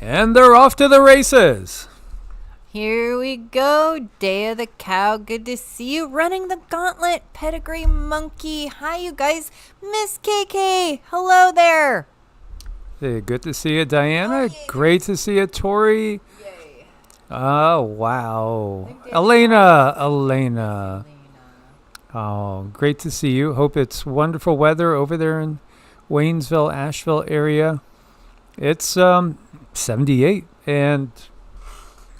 And they're off to the races. Here we go. Day of the Cow. Good to see you. Running the gauntlet. Pedigree Monkey. Hi, you guys. Miss KK. Hello there. Hey, good to see you, Diana. Great to see you, Tori. Yay. Oh, wow. Elena. Oh, great to see you. Hope it's wonderful weather over there in Waynesville, Asheville area. It's 78 and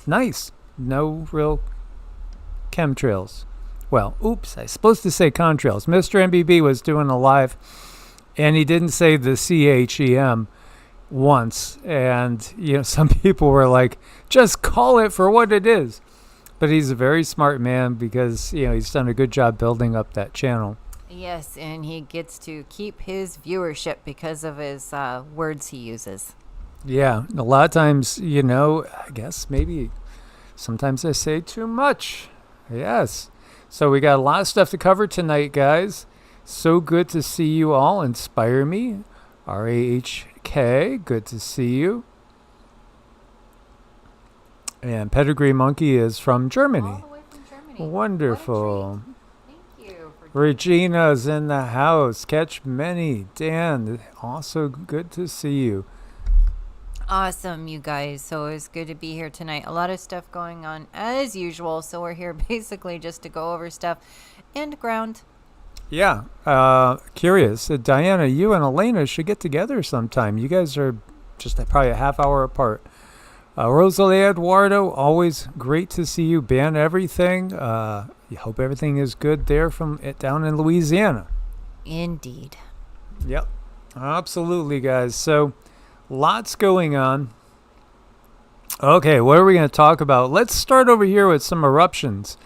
nice. No real chemtrails. Well, oops, I was supposed to say contrails. Mr. MBB was doing a live, and he didn't say the CHEM once. And, some people were like, just call it for what it is. But he's a very smart man because, he's done a good job building up that channel. Yes, and he gets to keep his viewership because of his words he uses. Yeah, a lot of times, I guess maybe sometimes I say too much. Yes. So we got a lot of stuff to cover tonight, guys. So good to see you all. Inspire me. RAHK, good to see you. And Pedigree Monkey is from Germany. All the way from Germany. Wonderful. Thank you. Regina's in the house. Catch many. Dan, also good to see you. Awesome, you guys. So it's good to be here tonight. A lot of stuff going on as usual. So we're here basically just to go over stuff and ground. Yeah. Curious. Diana, you and Elena should get together sometime. You guys are just probably a half hour apart. Rosalie Eduardo, always great to see you. Ban everything. Hope everything is good there from down in Louisiana. Indeed. Yep. Absolutely, guys. So lots going on. Okay, what are we going to talk about? Let's start over here with some eruptions.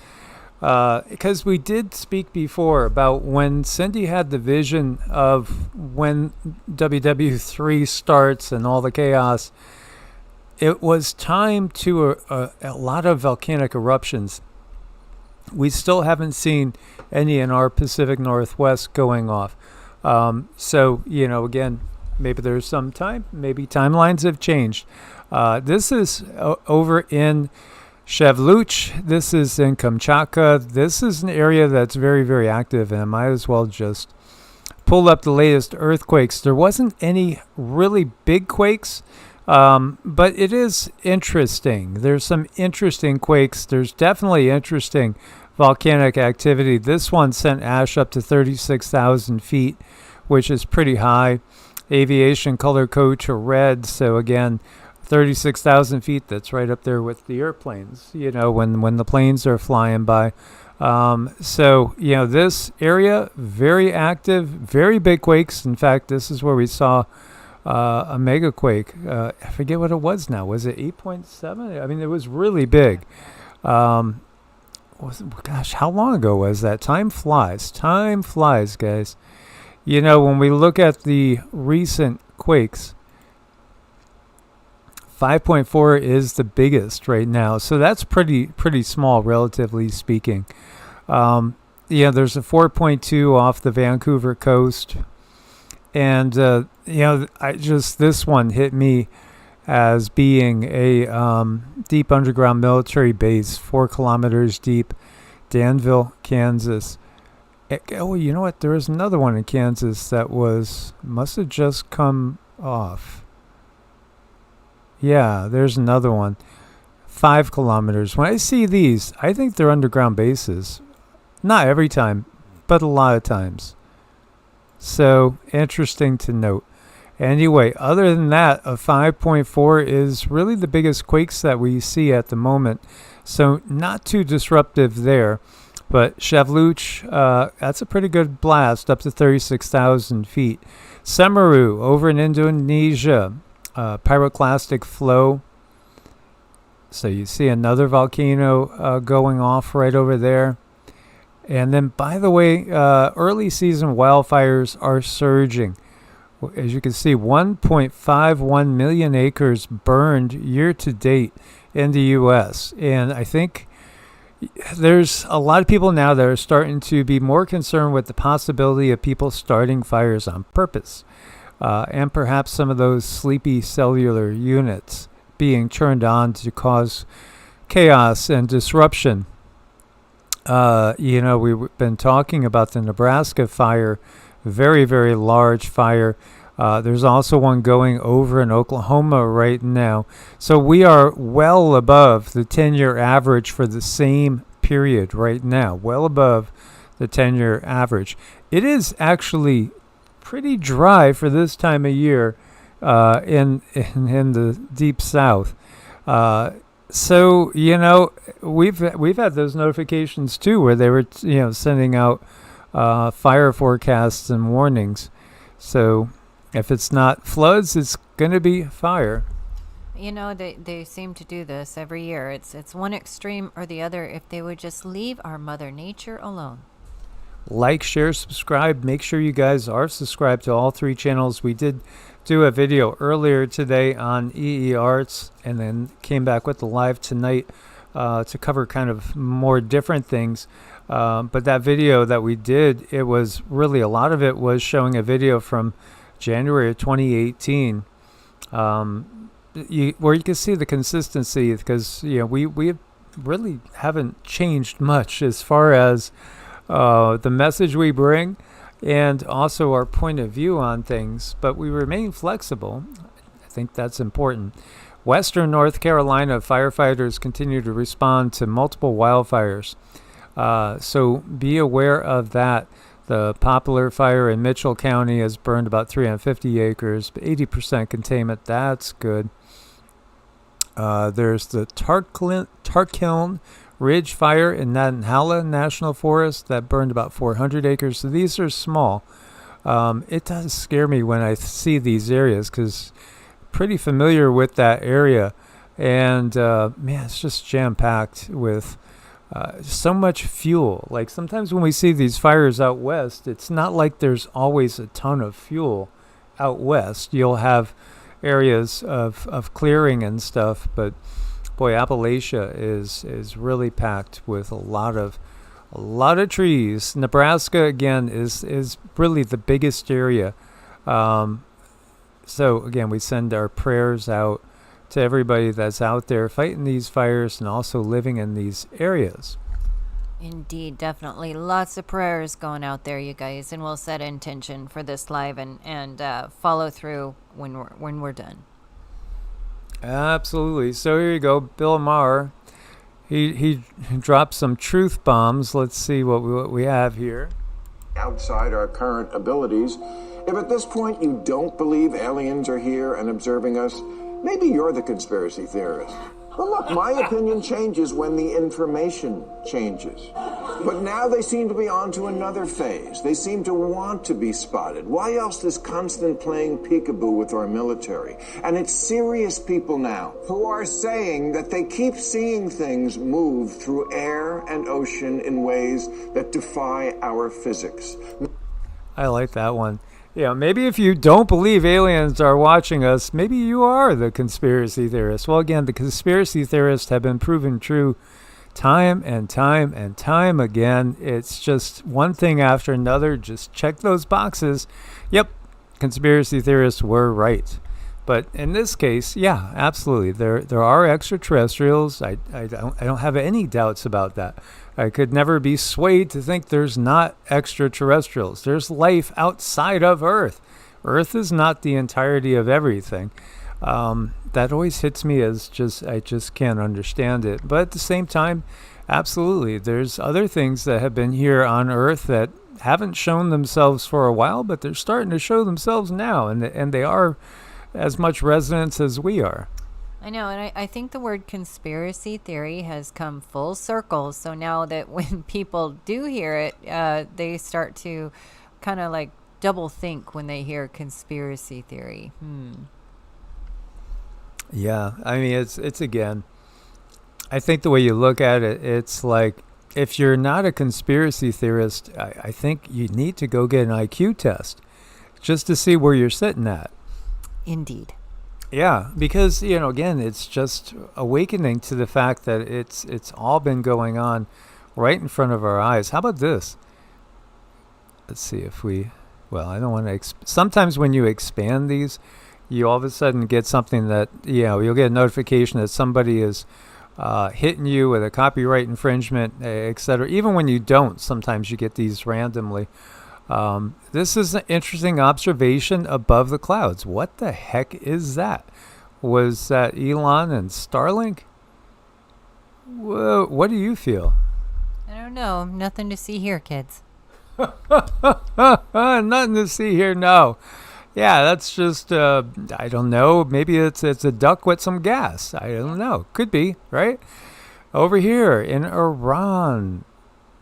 Because we did speak before about when Cindy had the vision of when WW3 starts and all the chaos. It was time to a lot of volcanic eruptions. We still haven't seen any in our Pacific Northwest going off. So, again, maybe there's some time. Maybe timelines have changed. This is over in Shevluch. This is in Kamchatka. This is an area that's very, very active, and I might as well just pull up the latest earthquakes. There wasn't any really big quakes. But it is interesting. There's some interesting quakes. There's definitely interesting volcanic activity. This one sent ash up to 36,000 feet, which is pretty high. Aviation color code to red. So again, 36,000 feet, that's right up there with the airplanes, when the planes are flying by. So, this area, very active, very big quakes. In fact, this is where we saw a mega quake. I forget what it was now. Was it 8.7? I mean, it was really big. Gosh, how long ago was that? Time flies. Time flies, guys. When we look at the recent quakes, 5.4 is the biggest right now. So that's pretty small, relatively speaking. There's a 4.2 off the Vancouver coast. And, this one hit me as being a deep underground military base, 4 kilometers deep, Danville, Kansas. Oh, you know what? There was another one in Kansas that must have just come off. Yeah, there's another one. 5 kilometers. When I see these, I think they're underground bases. Not every time, but a lot of times. So, interesting to note. Anyway, other than that, a 5.4 is really the biggest quakes that we see at the moment. So, not too disruptive there. But Shevluch, that's a pretty good blast, up to 36,000 feet. Semeru, over in Indonesia, pyroclastic flow. So, you see another volcano going off right over there. And then, by the way, early season wildfires are surging. As you can see, 1.51 million acres burned year to date in the U.S. And I think there's a lot of people now that are starting to be more concerned with the possibility of people starting fires on purpose. And perhaps some of those sleepy cellular units being turned on to cause chaos and disruption. We've been talking about the Nebraska fire, very, very large fire. There's also one going over in Oklahoma right now. So we are well above the 10-year average for the same period right now, well above the 10-year average. It is actually pretty dry for this time of year in the deep south. So we've had those notifications too, where they were sending out fire forecasts and warnings. So if it's not floods, it's going to be fire. They seem to do this every year. It's one extreme or the other. If they would just leave our Mother Nature alone. Like, share, subscribe. Make sure you guys are subscribed to all 3 channels. We did do a video earlier today on EEARTS and then came back with the live tonight to cover kind of more different things. But that video that we did, it was really, a lot of it was showing a video from January of 2018 where you can see the consistency, because we really haven't changed much as far as the message we bring and also our point of view on things, but we remain flexible. I think that's important. Western North Carolina firefighters continue to respond to multiple wildfires. So be aware of that. The Poplar fire in Mitchell County has burned about 350 acres, 80% containment. That's good. There's the Tarkiln Ridge fire in Nantahala National Forest that burned about 400 acres. So these are small. It does scare me when I see these areas, because pretty familiar with that area. And man, it's just jam-packed with so much fuel. Like sometimes when we see these fires out west, it's not like there's always a ton of fuel out west. You'll have areas of clearing and stuff, but boy, Appalachia is really packed with a lot of trees. Nebraska again is really the biggest area. So again, we send our prayers out to everybody that's out there fighting these fires and also living in these areas. Indeed, definitely. Lots of prayers going out there, you guys, and we'll set intention for this live and follow through when we're done. Absolutely. So here you go, Bill Maher. He dropped some truth bombs. Let's see what we have here. Outside our current abilities, if at this point you don't believe aliens are here and observing us, maybe you're the conspiracy theorist. But look, my opinion changes when the information changes. But now they seem to be on to another phase. They seem to want to be spotted. Why else this constant playing peekaboo with our military? And it's serious people now who are saying that they keep seeing things move through air and ocean in ways that defy our physics. I like that one. Yeah, maybe if you don't believe aliens are watching us, maybe you are the conspiracy theorist. Well, again, the conspiracy theorists have been proven true time and time and time again. It's just one thing after another. Just check those boxes. Yep, conspiracy theorists were right. But in this case, yeah, absolutely. There are extraterrestrials. I don't have any doubts about that. I could never be swayed to think there's not extraterrestrials. There's life outside of Earth. Earth is not the entirety of everything. That always hits me as I just can't understand it. But at the same time, absolutely, there's other things that have been here on Earth that haven't shown themselves for a while, but they're starting to show themselves now, and they are as much resonance as we are. I know, and I think the word conspiracy theory has come full circle. So now that when people do hear it, they start to kind of like double think when they hear conspiracy theory. Yeah, I mean, it's again, I think the way you look at it, it's like, if you're not a conspiracy theorist, I think you need to go get an IQ test just to see where you're sitting at. Indeed. Yeah, because, again, it's just awakening to the fact that it's all been going on right in front of our eyes. How about this? Let's see if I don't want to, sometimes when you expand these, you all of a sudden get something that, you'll get a notification that somebody is hitting you with a copyright infringement, etc. Even when you don't, sometimes you get these randomly. This is an interesting observation above the clouds. What the heck is that? Was that Elon and Starlink? Whoa, what do you feel? I don't know. Nothing to see here, kids. Nothing to see here, no. Yeah, that's just, I don't know. Maybe it's a duck with some gas. I don't know. Could be, right? Over here in Iran.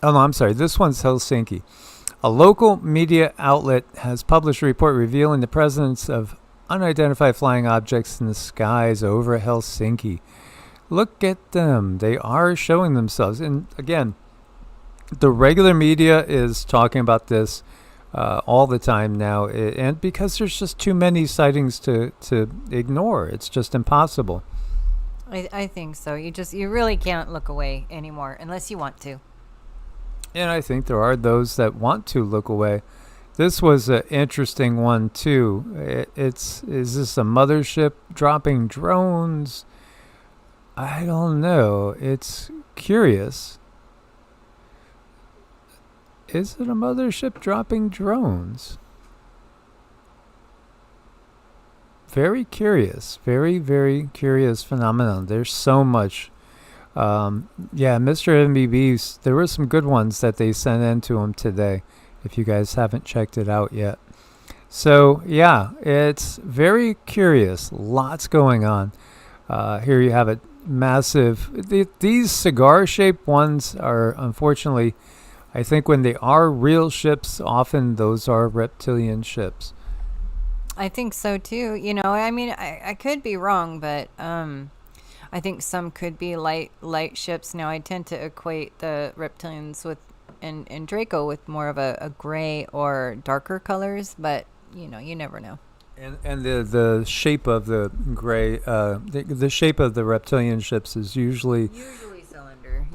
Oh, no, I'm sorry. This one's Helsinki. A local media outlet has published a report revealing the presence of unidentified flying objects in the skies over Helsinki. Look at them. They are showing themselves. And again, the regular media is talking about this all the time now. And because there's just too many sightings to ignore. It's just impossible. I think so. You really can't look away anymore unless you want to. And I think there are those that want to look away. This was an interesting one, too. Is this a mothership dropping drones? I don't know. It's curious. Is it a mothership dropping drones? Very curious. Very, very curious phenomenon. There's so much. Mr. MBB's, there were some good ones that they sent in to him today, if you guys haven't checked it out yet. So, yeah, it's very curious. Lots going on. Here you have it. Massive. These cigar-shaped ones are, unfortunately, I think when they are real ships, often those are reptilian ships. I think so, too. I could be wrong, but I think some could be light ships. Now, I tend to equate the reptilians with and Draco with more of a gray or darker colors, but you never know. And the shape of the gray, the shape of the reptilian ships is usually cylinder.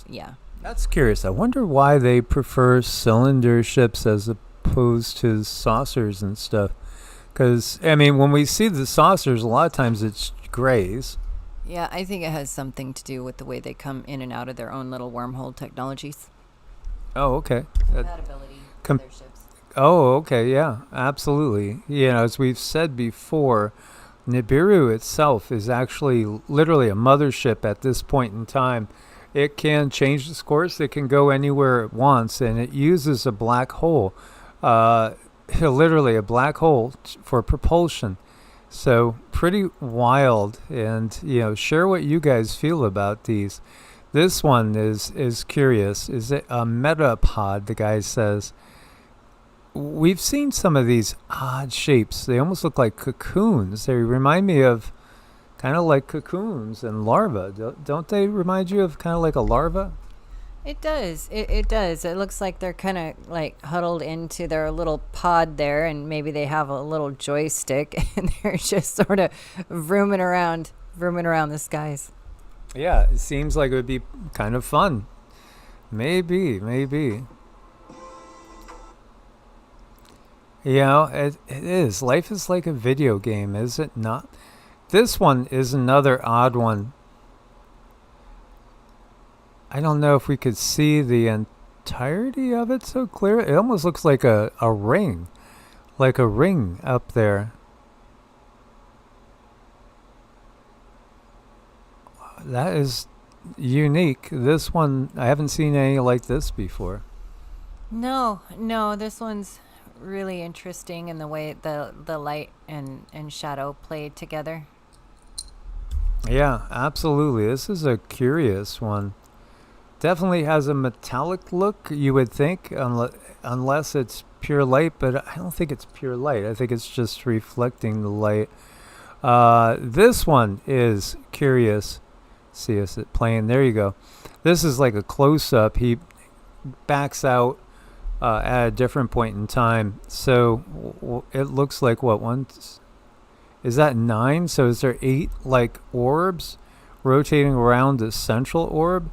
Yeah. That's curious. I wonder why they prefer cylinder ships as opposed to saucers and stuff. Because when we see the saucers, a lot of times it's grays. Yeah, I think it has something to do with the way they come in and out of their own little wormhole technologies. Oh, okay. Compatibility with their ships. Oh, okay, yeah, absolutely. As we've said before, Nibiru itself is actually literally a mothership at this point in time. It can change its course. It can go anywhere it wants, and it uses a black hole, literally a black hole for propulsion. So pretty wild, and share what you guys feel about these. This one is curious. Is it a metapod? The guy says. We've seen some of these odd shapes. They almost look like cocoons. They remind me of kind of like cocoons and larvae. Don't they remind you of kind of like a larva? It does. It does. It looks like they're kind of like huddled into their little pod there, and maybe they have a little joystick, and they're just sort of rooming around the skies. Yeah, it seems like it would be kind of fun. Maybe. It is. Life is like a video game, is it not? This one is another odd one. I don't know if we could see the entirety of it so clear. It almost looks like a ring. Like a ring up there. That is unique. This one, I haven't seen any like this before. No, this one's really interesting in the way the light and shadow play together. Yeah, absolutely. This is a curious one. Definitely has a metallic look, you would think, unless it's pure light, but I don't think it's pure light. I think it's just reflecting the light. This one is curious. See us playing. There you go. This is like a close-up. He backs out at a different point in time. So it looks like what? Is that 9? So is there 8 like orbs rotating around the central orb?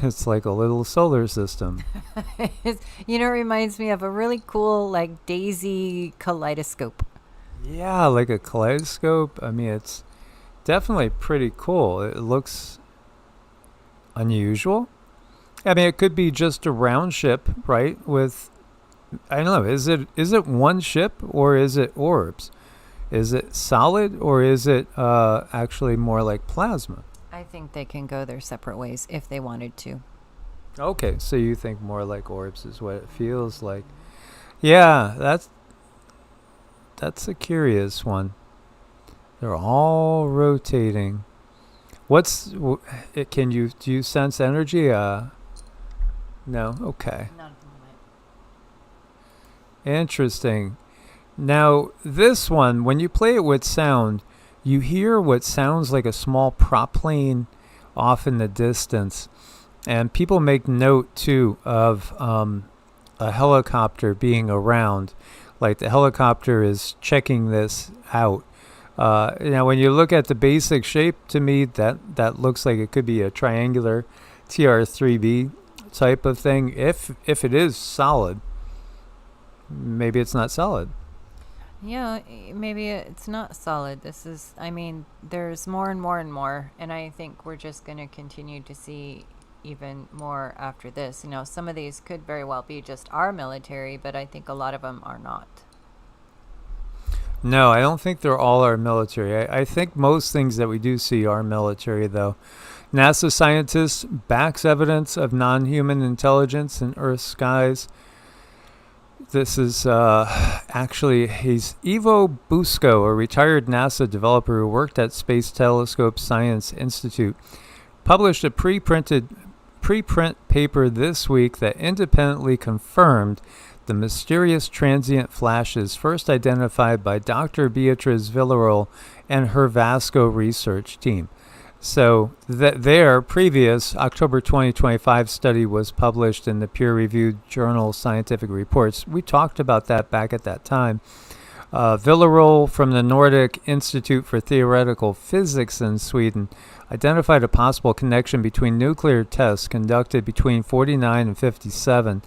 It's like a little solar system. It reminds me of a really cool like daisy kaleidoscope. Yeah, like a kaleidoscope. I mean, it's definitely pretty cool. It looks unusual. I mean, it could be just a round ship, right? With I don't know. Is it one ship or is it orbs? Is it solid or is it actually more like plasma? I think they can go their separate ways if they wanted to. Okay, so you think more like orbs is what it feels like. Yeah, that's a curious one. They're all rotating. Can you do you sense energy? No. Okay. Not at the moment. Interesting. Now, this one, when you play it with sound, you hear what sounds like a small prop plane off in the distance. And people make note, too, of a helicopter being around. Like the helicopter is checking this out. Now, when you look at the basic shape, to me, that looks like it could be a triangular TR3B type of thing. If it is solid, maybe it's not solid. Yeah, maybe it's not solid. I mean, there's more and more and more, and I think we're just going to continue to see even more after this. You know, some of these could very well be just our military, but I think a lot of them are not. No, I don't think they're all our military. I think most things that we do see are military, though. NASA scientists backs evidence of non-human intelligence in Earth's skies. This is he's Ivo Busco, a retired NASA developer who worked at Space Telescope Science Institute, published a preprint paper this week that independently confirmed the mysterious transient flashes first identified by Dr. Beatriz Villarreal and her Vasco research team. So their previous October 2025 study was published in the peer-reviewed journal Scientific Reports. We talked about that back at that time. Villarreal from the Nordic Institute for Theoretical Physics in Sweden identified a possible connection between nuclear tests conducted between 49 and 57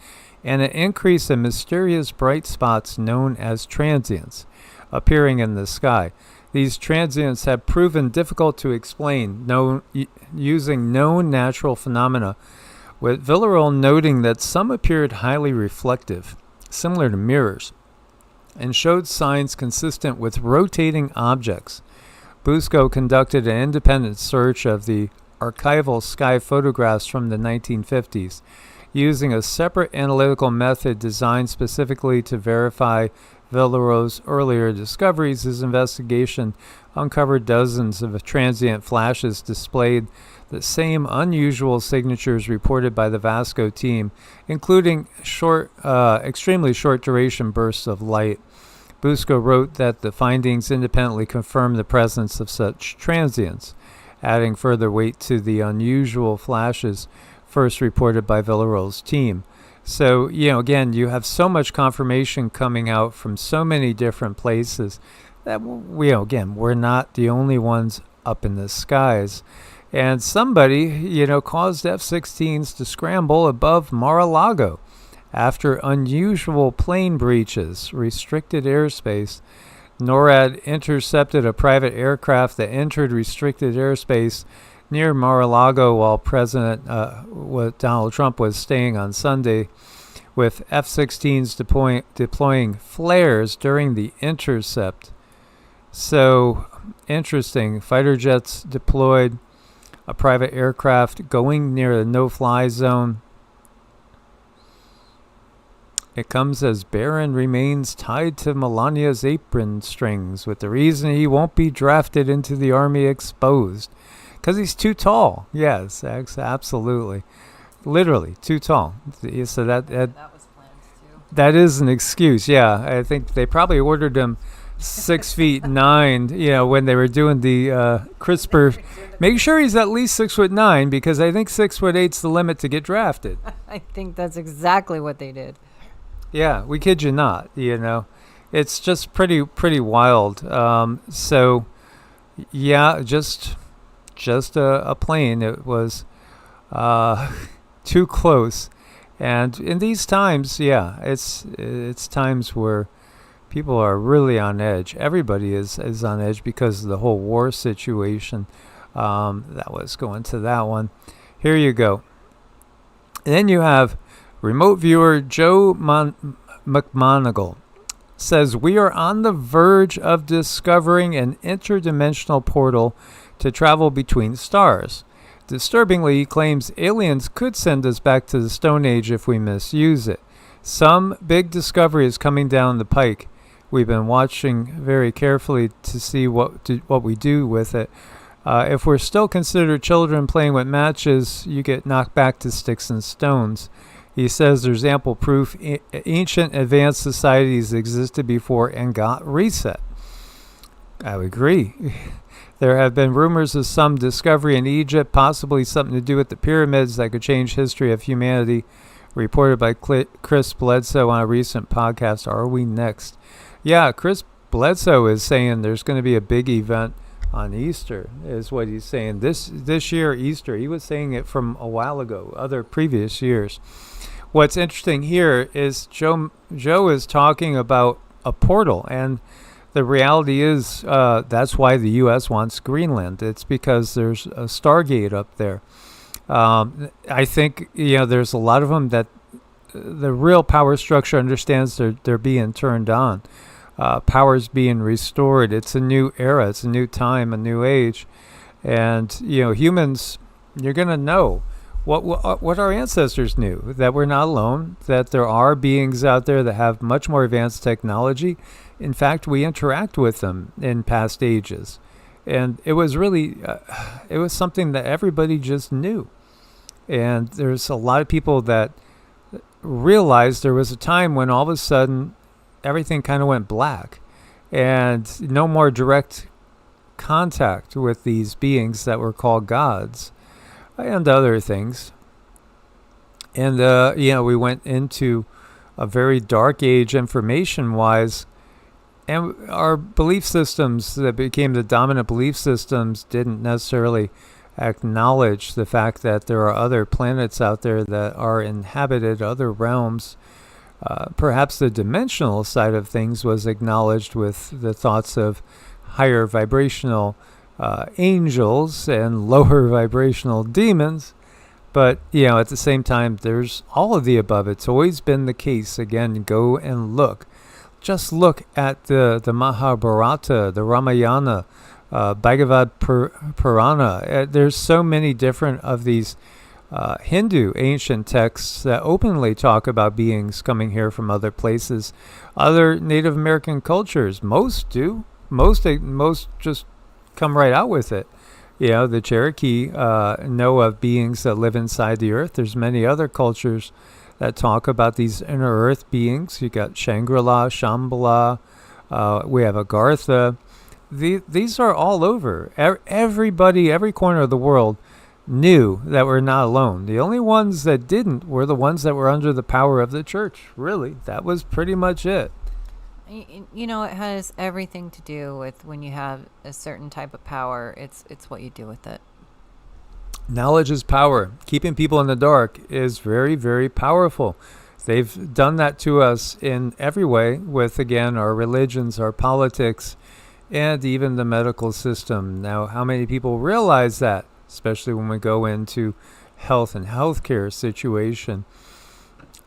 and an increase in mysterious bright spots known as transients appearing in the sky. These transients have proven difficult to explain using known natural phenomena, with Villarreal noting that some appeared highly reflective, similar to mirrors, and showed signs consistent with rotating objects. Busco conducted an independent search of the archival sky photographs from the 1950s, using a separate analytical method designed specifically to verify Villarreal's earlier discoveries. His investigation uncovered dozens of transient flashes displayed the same unusual signatures reported by the Vasco team, including extremely short duration bursts of light. Busco wrote that the findings independently confirmed the presence of such transients, adding further weight to the unusual flashes first reported by Villarreal's team. So, again, you have so much confirmation coming out from so many different places that we're not the only ones up in the skies. And somebody, caused F-16s to scramble above Mar-a-Lago after unusual plane breaches, restricted airspace. NORAD intercepted a private aircraft that entered restricted airspace near Mar-a-Lago while President Donald Trump was staying on Sunday, with F-16s deploying flares during the intercept. So, interesting. Fighter jets deployed, a private aircraft going near the no-fly zone. It comes as Barron remains tied to Melania's apron strings, with the reason he won't be drafted into the Army exposed. Because he's too tall. Yes, absolutely. Literally, too tall. So that was planned too. That is an excuse, yeah. I think they probably ordered him 6'9", when they were doing the CRISPR. Make sure he's at least 6'9", because I think 6'8" is the limit to get drafted. I think that's exactly what they did. Yeah, we kid you not, It's just pretty wild. So, yeah, just a plane. It was too close, and in these times, it's times where People are really on edge. Everybody is on edge because of the whole war situation. That was going to that one. Here you go. And then you have remote viewer Joe McMonigal says, we are on the verge of discovering an interdimensional portal to travel between stars. Disturbingly, he claims aliens could send us back to the Stone Age if we misuse it. Some big discovery is coming down the pike. We've been watching very carefully to see what we do with it. If we're still considered children playing with matches, you get knocked back to sticks and stones. He says there's ample proof ancient advanced societies existed before and got reset. I would agree. There have been rumors of some discovery in Egypt, possibly something to do with the pyramids that could change history of humanity, reported by Chris Bledsoe on a recent podcast, Are We Next? Yeah, Chris Bledsoe is saying there's going to be a big event on Easter, is what he's saying. This year, Easter. He was saying it from a while ago, other previous years. What's interesting here is Joe is talking about a portal, and the reality is that's why the U.S. wants Greenland. It's because there's a Stargate up there. I think there's a lot of them that the real power structure understands they're being turned on. Power's being restored. It's a new era. It's a new time, a new age. And, humans, you're going to know what our ancestors knew, that we're not alone, that there are beings out there that have much more advanced technology. In fact, we interact with them in past ages. And it was really, it was something that everybody just knew. And there's a lot of people that realized there was a time when all of a sudden everything kind of went black and no more direct contact with these beings that were called gods and other things. And, we went into a very dark age information-wise, and our belief systems that became the dominant belief systems didn't necessarily acknowledge the fact that there are other planets out there that are inhabited, other realms. Perhaps the dimensional side of things was acknowledged with the thoughts of higher vibrational angels and lower vibrational demons. But, at the same time, there's all of the above. It's always been the case. Again, go and look. Just look at the Mahabharata, the Ramayana, Bhagavad Purana. There's so many different of these Hindu ancient texts that openly talk about beings coming here from other places. Other Native American cultures, most do. Most just come right out with it. The Cherokee know of beings that live inside the earth. There's many other cultures that talk about these inner earth beings. You got Shangri-La, Shambhala. We have Agartha. These are all over. Everybody, every corner of the world knew that we're not alone. The only ones that didn't were the ones that were under the power of the church. Really, that was pretty much it. It has everything to do with when you have a certain type of power. It's what you do with it. Knowledge is power. Keeping people in the dark is very, very powerful. They've done that to us in every way with, again, our religions, our politics, and even the medical system. Now, how many people realize that, especially when we go into health and healthcare situation?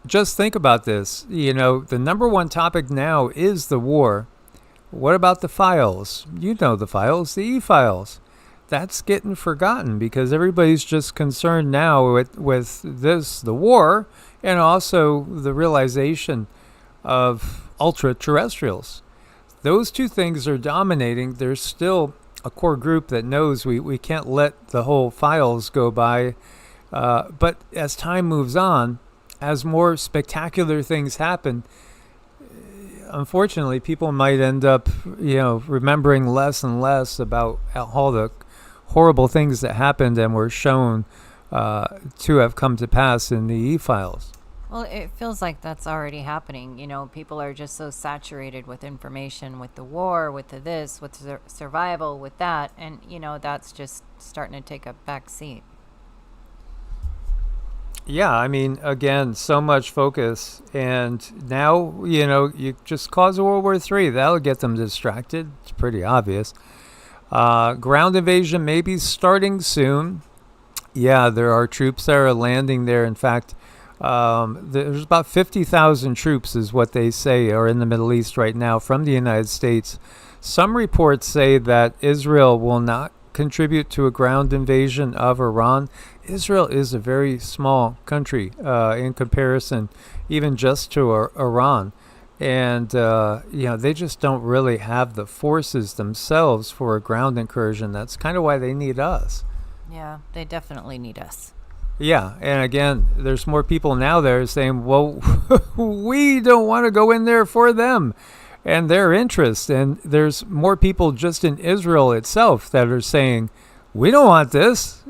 Just think about this. The number one topic now is the war. What about the files? The files, the E-files. That's getting forgotten because everybody's just concerned now with this, the war, and also the realization of ultra-terrestrials. Those two things are dominating. There's still a core group that knows we can't let the whole files go by. But as time moves on, as more spectacular things happen, unfortunately, people might end up, remembering less and less about all the horrible things that happened and were shown to have come to pass in the E-files. Well, it feels like that's already happening. People are just so saturated with information, with the war, with the this, with survival, with that. And, that's just starting to take a back seat. Yeah, I mean, again, so much focus, and now you just cause a World War III. That'll get them distracted. It's pretty obvious. Ground invasion may be starting soon. Yeah, there are troops that are landing there. In fact, there's about 50,000 troops, is what they say, are in the Middle East right now from the United States. Some reports say that Israel will not contribute to a ground invasion of Iran. Israel is a very small country in comparison, even just to Iran. And, they just don't really have the forces themselves for a ground incursion. That's kind of why they need us. Yeah, they definitely need us. Yeah, and again, there's more people now there saying, well, we don't want to go in there for them and their interests. And there's more people just in Israel itself that are saying, we don't want this.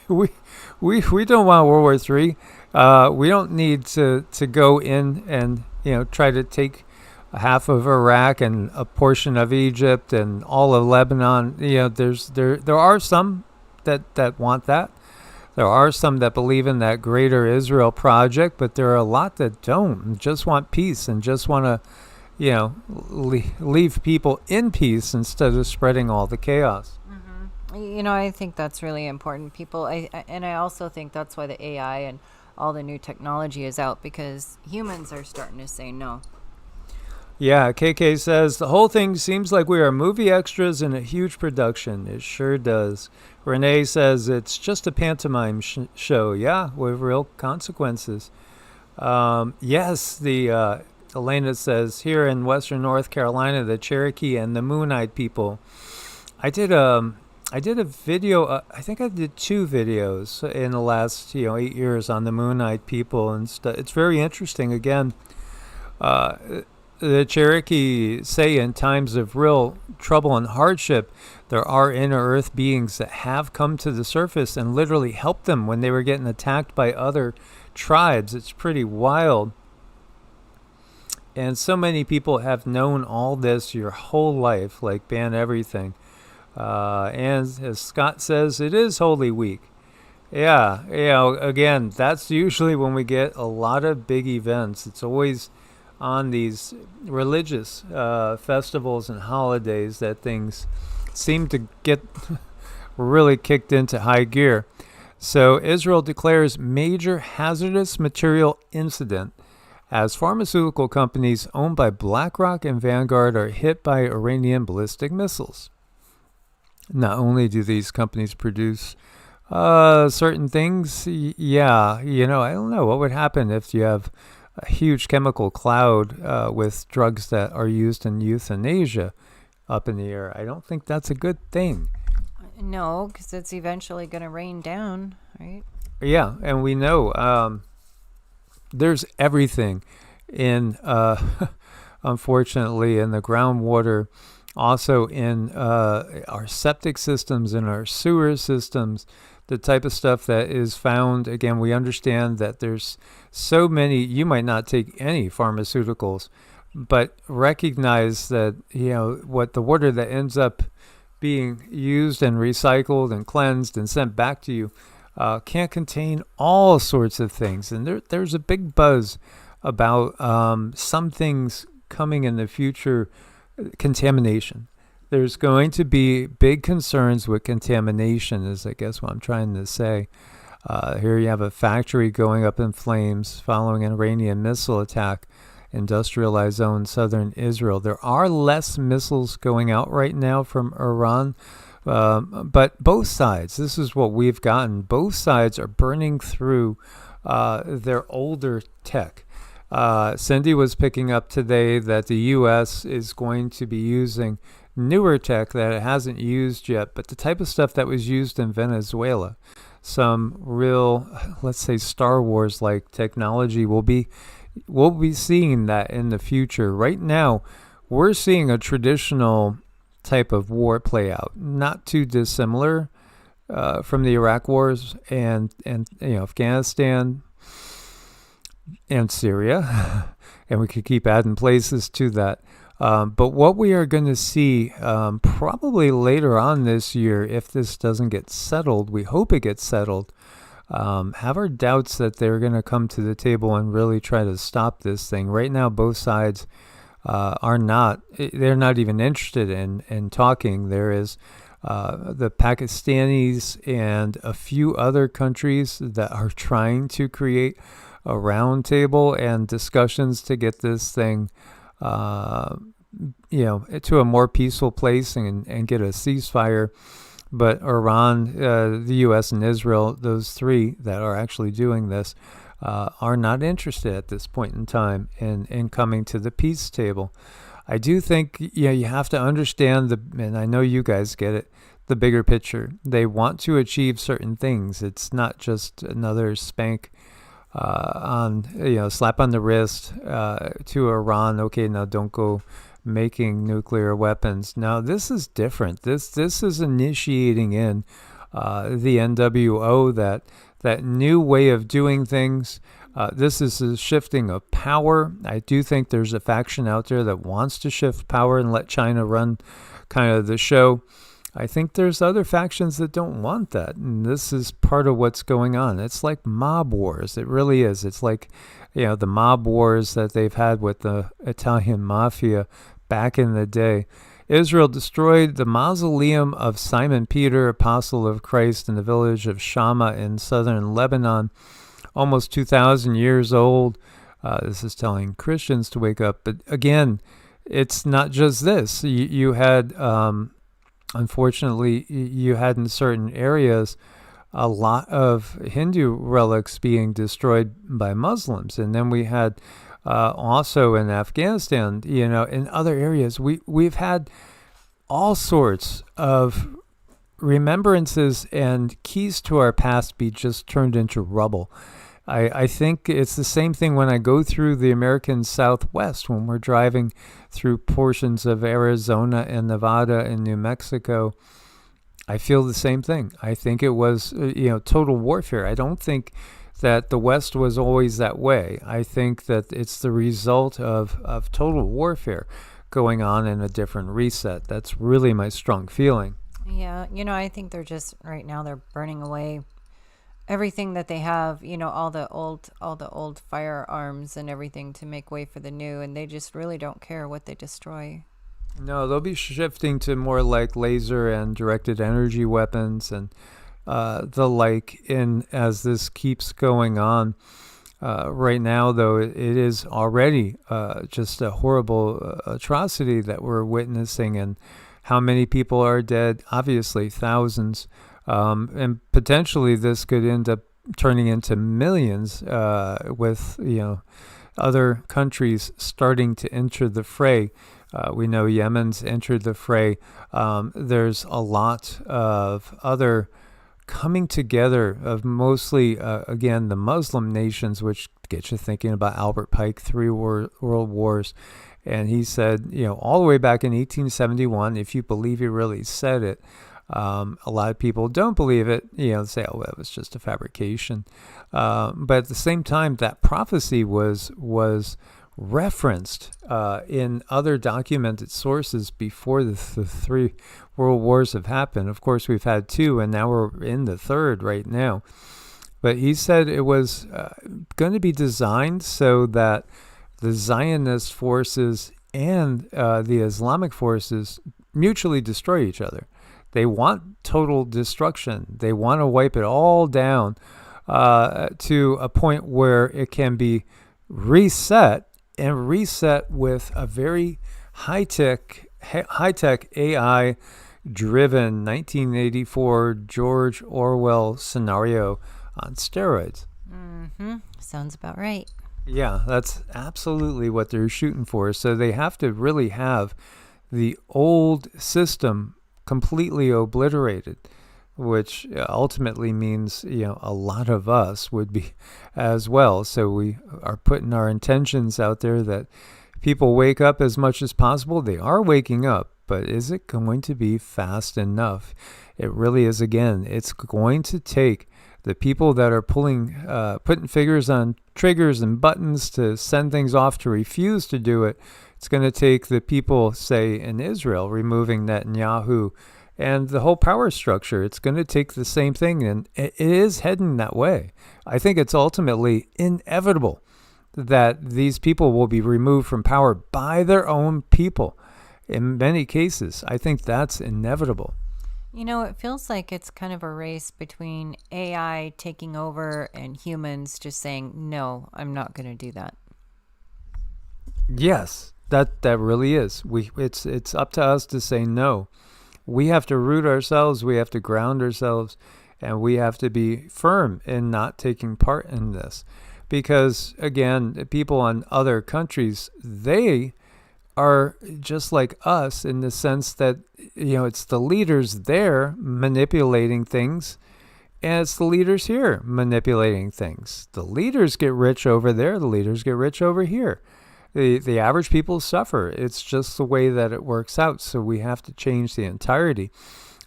we don't want World War III. We don't need to go in and try to take half of Iraq and a portion of Egypt and all of Lebanon. There are some that want that. There are some that believe in that greater Israel project, but there are a lot that don't and just want peace and just want to, leave people in peace instead of spreading all the chaos. I think that's really important. I also think that's why the AI and all the new technology is out, because humans are starting to say no. Yeah, KK says, the whole thing seems like we are movie extras in a huge production. It sure does. Renee says, it's just a pantomime show. Yeah, with real consequences. Yes, Elena says, here in western North Carolina, the Cherokee and the Moonite people. I did a video, I think I did 2 videos in the last 8 years on the Moonite people, and it's very interesting. Again, the Cherokee say in times of real trouble and hardship, there are inner earth beings that have come to the surface and literally helped them when they were getting attacked by other tribes. It's pretty wild. And so many people have known all this your whole life, like ban everything. And as Scott says, it is Holy Week. Yeah, again, that's usually when we get a lot of big events. It's always on these religious festivals and holidays that things seem to get really kicked into high gear. So Israel declares major hazardous material incident as pharmaceutical companies owned by BlackRock and Vanguard are hit by Iranian ballistic missiles. Not only do these companies produce certain things, I don't know what would happen if you have a huge chemical cloud with drugs that are used in euthanasia up in the air. I don't think that's a good thing. No, because it's eventually going to rain down, right? Yeah, and we know there's everything in, unfortunately, in the groundwater, also in our septic systems, in our sewer systems, the type of stuff that is found. Again, we understand that there's so many, you might not take any pharmaceuticals, but recognize that, what the water that ends up being used and recycled and cleansed and sent back to you can contain all sorts of things. And there's a big buzz about some things coming in the future, contamination. There's going to be big concerns with contamination, is I guess what I'm trying to say. Here you have a factory going up in flames following an Iranian missile attack, industrialized zone, southern Israel. There are less missiles going out right now from Iran, but both sides, this is what we've gotten, both sides are burning through their older tech. Cindy was picking up today that the U.S. is going to be using newer tech that it hasn't used yet, but the type of stuff that was used in Venezuela. Some real, let's say, Star Wars-like technology. We'll be seeing that in the future. Right now, we're seeing a traditional type of war play out, not too dissimilar from the Iraq wars and Afghanistan and Syria, and we could keep adding places to that. But what we are going to see probably later on this year, if this doesn't get settled, we hope it gets settled, have our doubts that they're going to come to the table and really try to stop this thing. Right now, both sides they're not even interested in talking. There is the Pakistanis and a few other countries that are trying to create a round table and discussions to get this thing to a more peaceful place and get a ceasefire. But Iran, the U.S., and Israel, those three that are actually doing this, are not interested at this point in time in coming to the peace table. I do think you have to understand and I know you guys get it, the bigger picture. They want to achieve certain things. It's not just another spank slap on the wrist to Iran. Okay, now don't go making nuclear weapons. Now this is different. This is initiating in the NWO, that new way of doing things. This is a shifting of power. I do think there's a faction out there that wants to shift power and let China run kind of the show. I think there's other factions that don't want that, and this is part of what's going on. It's like mob wars. It really is. It's like, the mob wars that they've had with the Italian mafia back in the day. Israel destroyed the mausoleum of Simon Peter, apostle of Christ, in the village of Shama in southern Lebanon, almost 2,000 years old. This is telling Christians to wake up. But again, it's not just this. You had... Unfortunately, you had in certain areas a lot of Hindu relics being destroyed by Muslims. And then we had also in Afghanistan, in other areas, we've had all sorts of remembrances and keys to our past be just turned into rubble. I think it's the same thing when I go through the American Southwest, when we're driving through portions of Arizona and Nevada and New Mexico. I feel the same thing. I think it was, total warfare. I don't think that the West was always that way. I think that it's the result of total warfare going on in a different reset. That's really my strong feeling. Yeah, I think they're just, right now, they're burning away everything that they have, all the old firearms and everything to make way for the new, and they just really don't care what they destroy. No, they'll be shifting to more like laser and directed energy weapons and the like as this keeps going on. Right now, though, it is already just a horrible atrocity that we're witnessing, and how many people are dead? Obviously, thousands. And potentially this could end up turning into millions with, other countries starting to enter the fray. We know Yemen's entered the fray. There's a lot of other coming together of mostly, again, the Muslim nations, which gets you thinking about Albert Pike, 3 world wars. And he said, all the way back in 1871, if you believe he really said it, a lot of people don't believe it, say, oh, that was just a fabrication. But at the same time, that prophecy was referenced in other documented sources before the 3 world wars have happened. Of course, we've had 2, and now we're in the 3rd right now. But he said it was going to be designed so that the Zionist forces and the Islamic forces mutually destroy each other. They want total destruction. They want to wipe it all down to a point where it can be reset, and reset with a very high-tech AI-driven 1984 George Orwell scenario on steroids. Mm-hmm. Sounds about right. Yeah, that's absolutely what they're shooting for. So they have to really have the old system completely obliterated, which ultimately means, a lot of us would be as well. So we are putting our intentions out there that people wake up as much as possible. They are waking up, but is it going to be fast enough? It really is. Again, it's going to take the people that are putting fingers on triggers and buttons to send things off to refuse to do it. It's going to take the people, say, in Israel, removing Netanyahu and the whole power structure. It's going to take the same thing, and it is heading that way. I think it's ultimately inevitable that these people will be removed from power by their own people. In many cases, I think that's inevitable. You know, it feels like it's kind of a race between AI taking over and humans just saying, no, I'm not going to do that. Yes, that really is. It's up to us to say no. We have to root ourselves, we have to ground ourselves, and we have to be firm in not taking part in this. Because, again, people in other countries, they are just like us in the sense that, it's the leaders there manipulating things, and it's the leaders here manipulating things. The leaders get rich over there, the leaders get rich over here. The average people suffer. It's just the way that it works out. So we have to change the entirety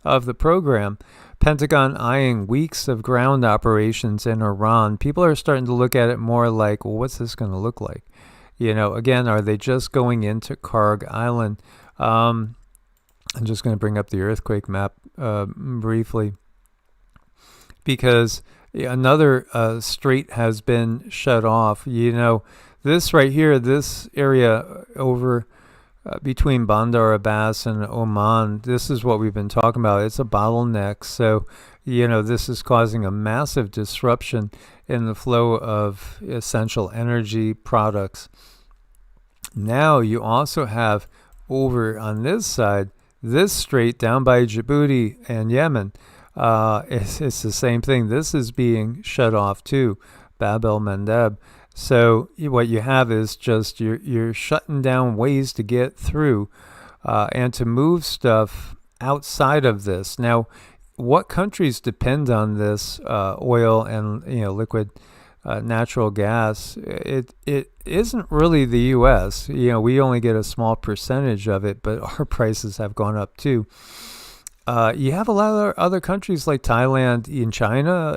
of the program. Pentagon eyeing weeks of ground operations in Iran. People are starting to look at it more like, well, what's this going to look like? Again, are they just going into Karg Island? I'm just going to bring up the earthquake map briefly, because another strait has been shut off. This right here, this area over between Bandar Abbas and Oman, this is what we've been talking about. It's a bottleneck. So, this is causing a massive disruption in the flow of essential energy products. Now you also have over on this side, this strait down by Djibouti and Yemen. It's the same thing. This is being shut off too, Bab el Mandeb. So what you have is just you're shutting down ways to get through and to move stuff outside of this. Now, what countries depend on this oil and liquid natural gas? It isn't really the U.S. We only get a small percentage of it, but our prices have gone up too. You have a lot of other countries like Thailand and China,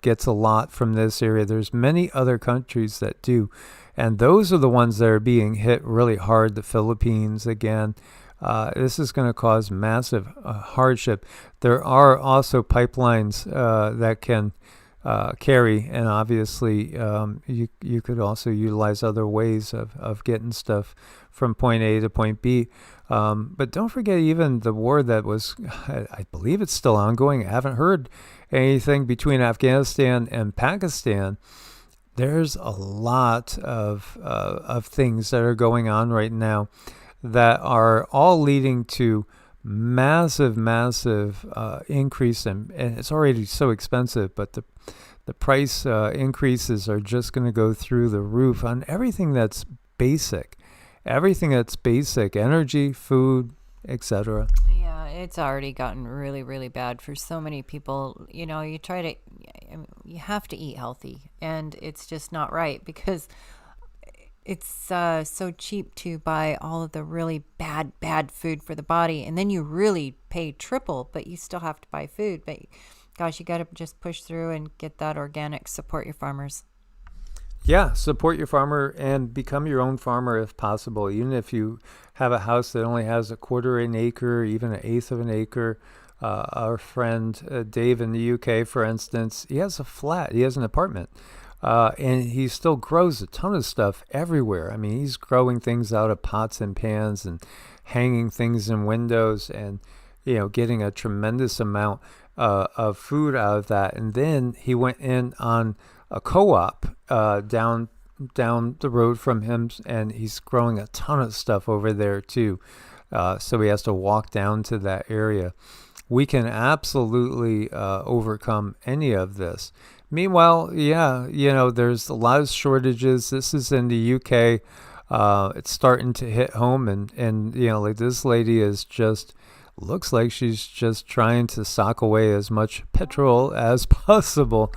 gets a lot from this area. There's many other countries that do. And those are the ones that are being hit really hard. The Philippines, again, this is going to cause massive hardship. There are also pipelines that can carry, and obviously you could also utilize other ways of getting stuff from point A to point B. But don't forget even the war that was, I believe it's still ongoing. I haven't heard anything between Afghanistan and Pakistan. There's a lot of things that are going on right now that are all leading to massive increase, and it's already so expensive, but the price increases are just going to go through the roof on everything that's basic. Energy, food, etc. Yeah, it's already gotten really, really bad for so many people. You have to eat healthy, and it's just not right because it's so cheap to buy all of the really bad food for the body, and then you really pay triple, but you still have to buy food. But gosh, you got to just push through and get that organic, support your farmers. Yeah, support your farmer and become your own farmer if possible. Even if you have a house that only has a quarter an acre, even an eighth of an acre. Our friend Dave in the UK, for instance, he has a flat. He has an apartment. And he still grows a ton of stuff everywhere. I mean, he's growing things out of pots and pans and hanging things in windows and, getting a tremendous amount of food out of that. And then he went in on a co-op down the road from him, and he's growing a ton of stuff over there too. So he has to walk down to that area. We can absolutely overcome any of this. Meanwhile, there's a lot of shortages. This is in the UK. It's starting to hit home, and like this lady is just looks like she's just trying to sock away as much petrol as possible.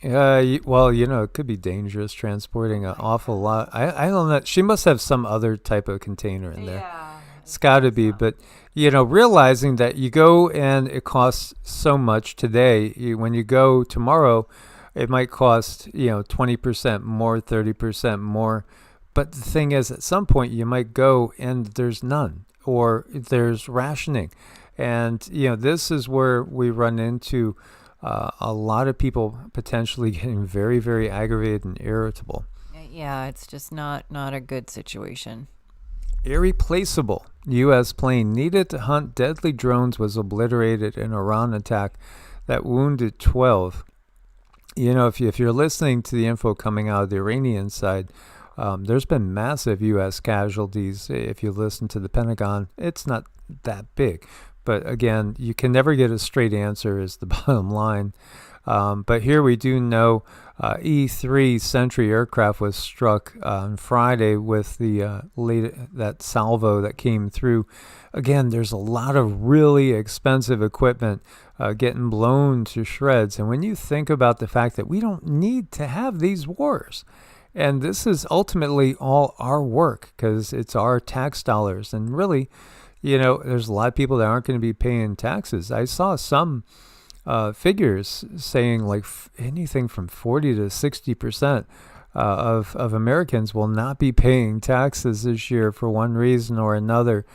Well, it could be dangerous transporting an awful lot. I don't know. She must have some other type of container in there. Yeah, it's got to be. But, realizing that you go and it costs so much today, when you go tomorrow, it might cost, 20% more, 30% more. But the thing is, at some point, you might go and there's none. or there's rationing. And, this is where we run into a lot of people potentially getting very, very aggravated and irritable. Yeah, it's just not a good situation. Irreplaceable U.S. plane needed to hunt deadly drones was obliterated in Iran attack that wounded 12. If you're listening to the info coming out of the Iranian side, there's been massive U.S. casualties. If you listen to the Pentagon, it's not that big. But again, you can never get a straight answer is the bottom line. But here we do know E-3 Sentry aircraft was struck on Friday with that salvo that came through. Again, there's a lot of really expensive equipment getting blown to shreds. And when you think about the fact that we don't need to have these wars, and this is ultimately all our work because it's our tax dollars. And really, there's a lot of people that aren't going to be paying taxes. I saw some figures saying like anything from 40 to 60% of Americans will not be paying taxes this year for one reason or another.